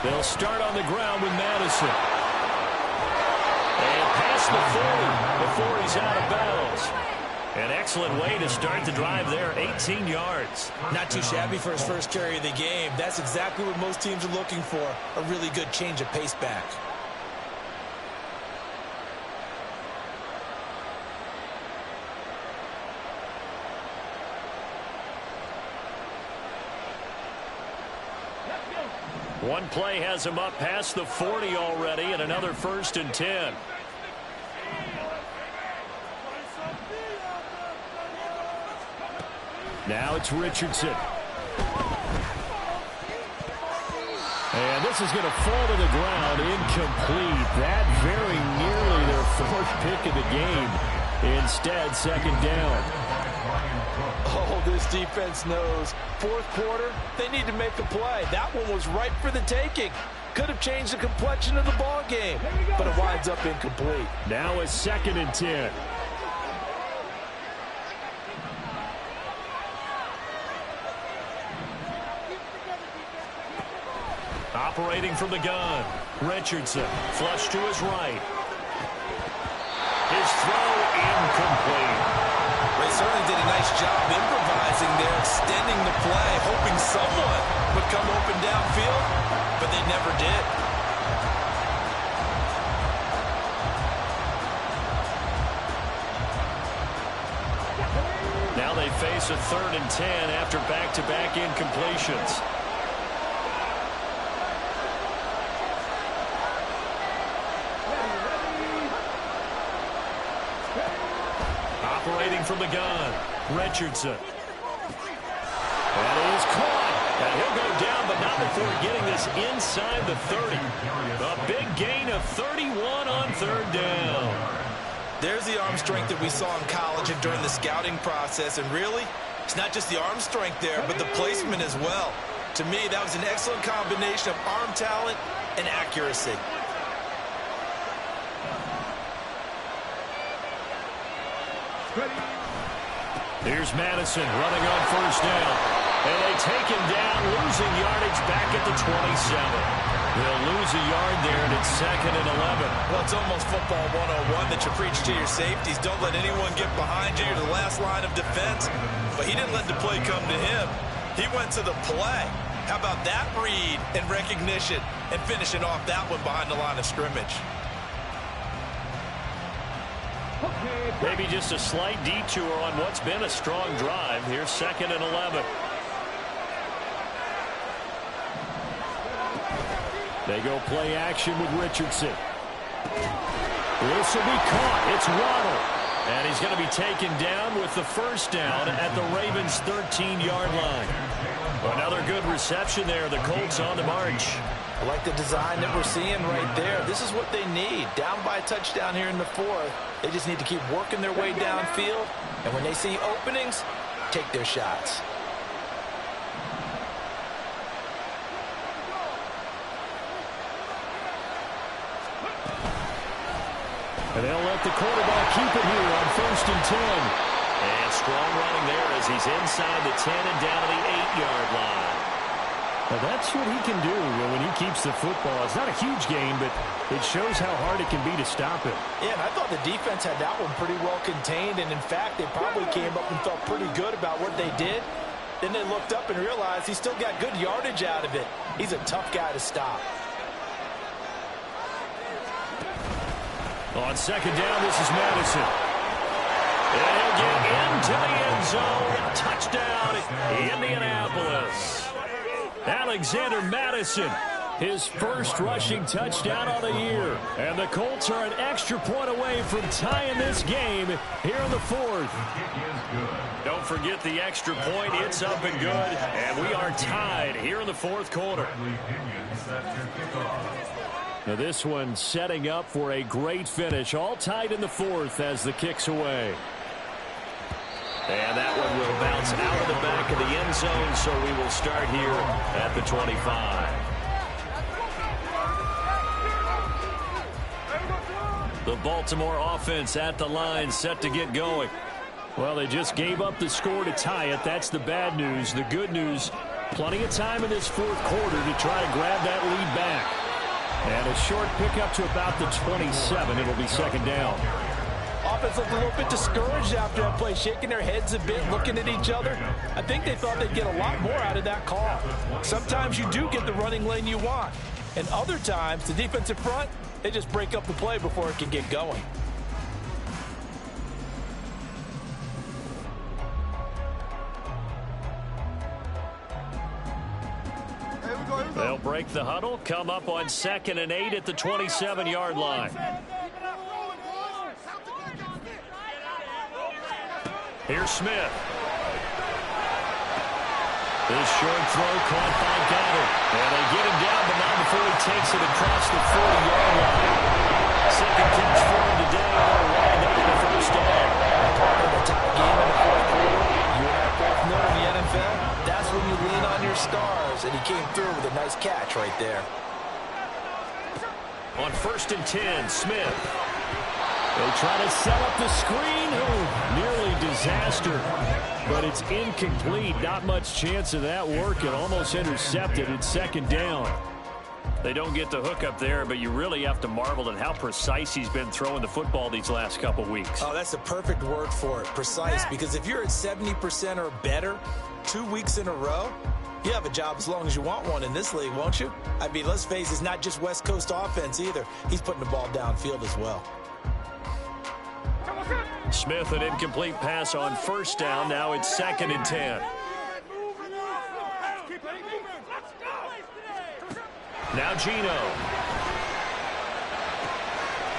They'll start on the ground with Madison. And past the 40 before he's out of bounds. An excellent way to start the drive there, 18 yards. Not too shabby for his first carry of the game. That's exactly what most teams are looking for, a really good change of pace back. One play has him up past the 40 already, and another 1st and 10. Now it's Richardson. And this is going to fall to the ground, incomplete. That very nearly their 4th pick of the game. Instead, 2nd down. Oh, this defense knows. 4th quarter, they need to make a play. That one was ripe for the taking. Could have changed the complexion of the ball game, but it winds up incomplete. Now a 2nd and 10. Operating from the gun, Richardson, flush to his right. His throw incomplete. They certainly did a nice job improvising improvising there, extending the play, hoping someone would come open downfield, but they never did. Now they face a 3rd and 10 after back-to-back incompletions. Operating from the gun, Richardson. That is caught. And he'll go down, but not before getting this inside the 30. A big gain of 31 on 3rd down. There's the arm strength that we saw in college and during the scouting process. And really, it's not just the arm strength there, but the placement as well. To me, that was an excellent combination of arm talent and accuracy. Here's Madison running on 1st down. And they take him down, losing yardage back at the 27. They'll lose a yard there, and it's 2nd and 11. Well, it's almost football 101 that you preach to your safeties. Don't let anyone get behind you. You're the last line of defense. But he didn't let the play come to him. He went to the play. How about that read and recognition and finishing off that one behind the line of scrimmage? Maybe just a slight detour on what's been a strong drive. Here's 2nd and 11. They go play action with Richardson. This will be caught. It's Waddle. And he's going to be taken down with the 1st down at the Ravens' 13-yard line. Another good reception there. The Colts on the march. I like the design that we're seeing right there. This is what they need. Down by a touchdown here in the 4th. They just need to keep working their way downfield. And when they see openings, take their shots. And they'll let the quarterback keep it here on 1st and 10. And strong running there as he's inside the 10 and down to the 8-yard line. Well, that's what he can do when he keeps the football. It's not a huge gain, but it shows how hard it can be to stop it. Yeah, and I thought the defense had that one pretty well contained. And, in fact, they probably came up and felt pretty good about what they did. Then they looked up and realized he still got good yardage out of it. He's a tough guy to stop. On 2nd down, this is Madison. And he'll get into the end zone. Touchdown, Indianapolis. Alexander Madison, his 1st rushing touchdown on the year. And the Colts are an extra point away from tying this game here in the 4th. Don't forget the extra point. It's up and good. And we are tied here in the 4th quarter. Now this one setting up for a great finish. All tied in the 4th as the kick's away. And that one will bounce out of the back of the end zone, so we will start here at the 25. The Baltimore offense at the line, set to get going. Well, they just gave up the score to tie it. That's the bad news. The good news, plenty of time in this 4th quarter to try and grab that lead back. And a short pickup to about the 27. It'll be 2nd down. Offense looked a little bit discouraged after that play, shaking their heads a bit, looking at each other. I think they thought they'd get a lot more out of that call. Sometimes you do get the running lane you want. And other times, the defensive front, they just break up the play before it can get going. They'll break the huddle, come up on 2nd and 8 at the 27-yard line. Here's Smith. This short throw caught by Goddard. And they get him down, but not before he takes it across the 40-yard line. 2nd catch for him today. They'll wind up the 1st down. Part of the top game in the 4th quarter. You and I both know in the NFL, that's when you lean on your stars. And he came through with a nice catch right there. On 1st and 10, Smith. They try to set up the screen. Oh, nearly disaster. But it's incomplete. Not much chance of that working. Almost intercepted. It's 2nd down. They don't get the hook up there, but you really have to marvel at how precise he's been throwing the football these last couple weeks. Oh, that's the perfect word for it, precise. Because if you're at 70% or better 2 weeks in a row, you have a job as long as you want one in this league, won't you? I mean, let's face it, it's not just West Coast offense either. He's putting the ball downfield as well. Smith, an incomplete pass on first down. Now it's 2nd and 10. Now Gino.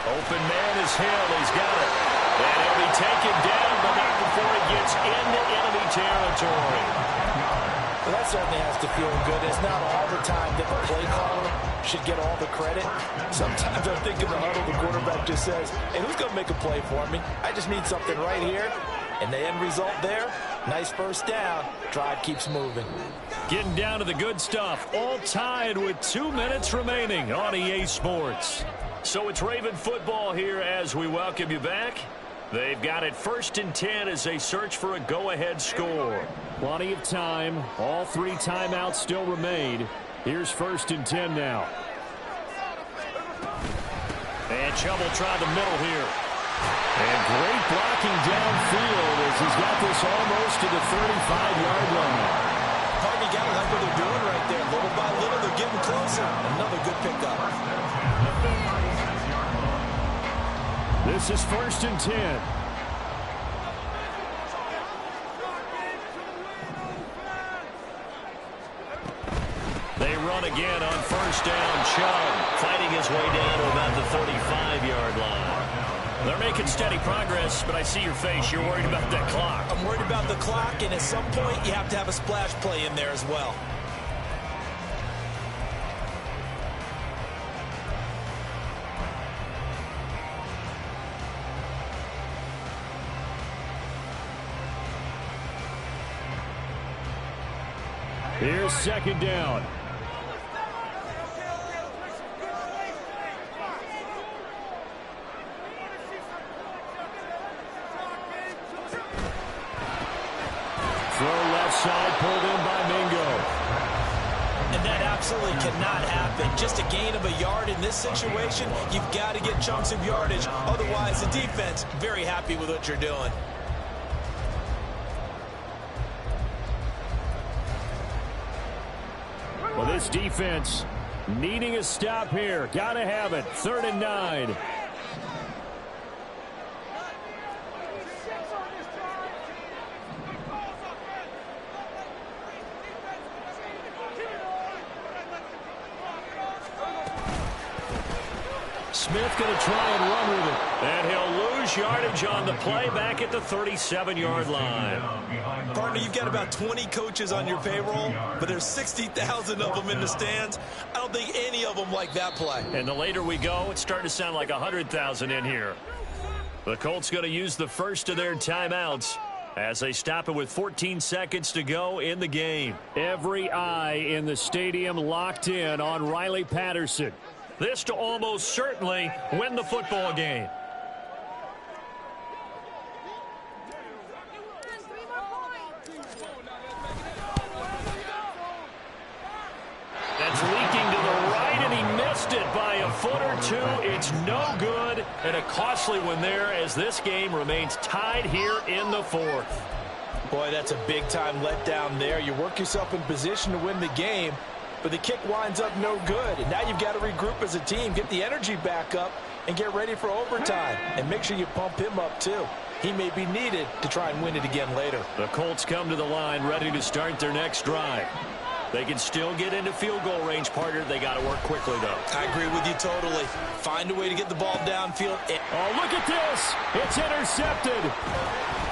Open man is Hill. He's got it. And he'll be taken down, but not before he gets into enemy territory. Well, that certainly has to feel good. It's not all the time that the play caller should get all the credit. Sometimes I think in the huddle, the quarterback just says, hey, who's going to make a play for me? I just need something right here. And the end result there, nice first down. Drive keeps moving. Getting down to the good stuff. All tied with 2 minutes remaining on EA Sports. So it's Raven football here as we welcome you back. They've got it 1st and 10 as they search for a go-ahead score. Plenty of time. All 3 timeouts still remain. Here's 1st and 10 now. And Chubb will try the middle here. And great blocking downfield as he's got this almost to the 35-yard line. Harvey got to like what they're doing right there. Little by little, they're getting closer. Another good pickup. This is 1st and 10. They run again on first down. Chubb fighting his way down to about the 35-yard line. They're making steady progress, but I see your face. You're worried about that clock. I'm worried about the clock, and at some point, you have to have a splash play in there as well. Here's 2nd down. Throw left side, pulled in by Mingo. And that absolutely cannot happen. Just a gain of a yard in this situation, you've got to get chunks of yardage. Otherwise, the defense, very happy with what you're doing. Well, this defense needing a stop here. Got to have it. 3rd and 9. Smith going to try and run with it. And he'll lose yardage on the play back at the 37-yard line. Partner, you've got about 20 coaches on your payroll, but there's 60,000 of them in the stands. I don't think any of them like that play. And the later we go, it's starting to sound like 100,000 in here. The Colts going to use the first of their timeouts as they stop it with 14 seconds to go in the game. Every eye in the stadium locked in on Riley Patterson. This to almost certainly win the football game. That's leaking to the right, and he missed it by a foot or two. It's no good, and a costly one there as this game remains tied here in the 4th. Boy, that's a big-time letdown there. You work yourself in position to win the game, but the kick winds up no good. And now you've got to regroup as a team, get the energy back up, and get ready for overtime. And make sure you pump him up, too. He may be needed to try and win it again later. The Colts come to the line ready to start their next drive. They can still get into field goal range, partner. They got to work quickly, though. I agree with you totally. Find a way to get the ball downfield. Oh, look at this. It's intercepted.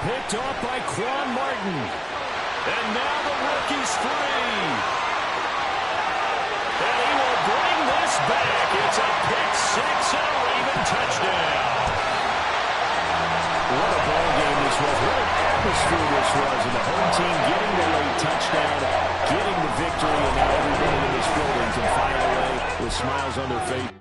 Picked off by Quan Martin. And now the rookie's free. And he will bring this back. It's a pick six and a Raven touchdown. What a ball game this was. What an atmosphere this was. And the home team getting the late touchdown, getting the victory, and now everybody in this building can fire away with smiles on their face.